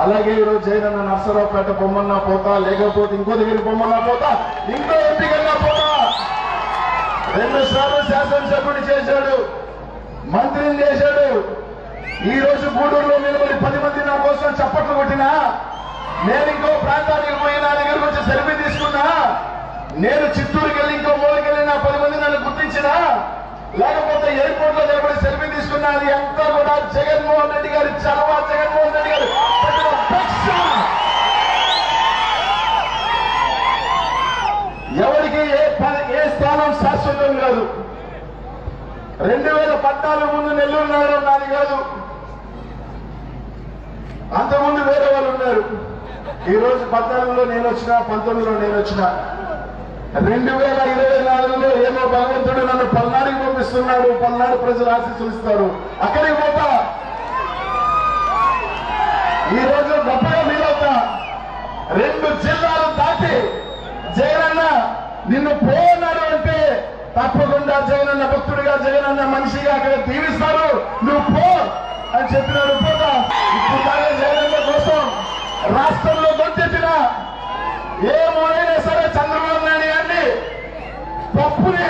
అలాగే ఈరోజు జగనన్న నర్సరావుపేట బొమ్మన్నా పోతా, లేకపోతే ఇంకో దగ్గర బొమ్మన్నా పోతా, ఇంకో ఎంపీగా పోతా. 2 సార్లు శాసనసభ్యుడు చేశాడు, మంత్రిని చేశాడు. ఈ రోజు గూడూరులో నిలబడి 10 మంది నా కోసం చప్పట్లు కొట్టినా, నేను ఇంకో ప్రాంతానికి పోయి నా దగ్గరకు వచ్చి సెల్ఫీ తీసుకున్నా, నేను చిత్తూరుకి వెళ్ళి ఇంకో మూలకి వెళ్ళి నా 10 మంది నన్ను గుర్తించినా, లేకపోతే ఎయిర్పోర్ట్ లో నిలబడి సెల్ఫీ తీసుకున్నా, అది అంతా కూడా జగన్మోహన్ రెడ్డి గారి చలవ, జగన్మోహన్ రెడ్డి గారు పెట్టిన భిక్ష. ఎవరికి ఏ స్థానం శాశ్వతం కాదు. 2014 ముందు నెల్లూరు నగరం నాది కాదు, అంతకుముందు వేరే వాళ్ళు ఉన్నారు. ఈ రోజు 14లో నేను వచ్చినా, 19లో నేను వచ్చినా, 2024లో ఏమో భగవంతుడు నన్ను పల్నాడుకి పంపిస్తున్నాడు. పల్నాడు ప్రజలు ఆశీస్సులు ఇస్తారు, అక్కడికి పోతా. ఈ రోజు గొప్పగా ఫీల్ అవుతా. 2 జిల్లాలు దాటి జగనన్న నిన్ను పోన్నాడు అంటే తప్పకుండా జగనన్న భక్తుడిగా, జగనన్న మనిషిగా అక్కడ దీవిస్తారు. నువ్వు పో అని చెప్పినాడు, పోతా. ఇప్పుడు దాకా జగనన్న కోసం రాష్ట్రంలో గొంతెత్తిన ఏ మూడైనా సరే చంద్రబాబు నాయుడు గారిని పప్పుని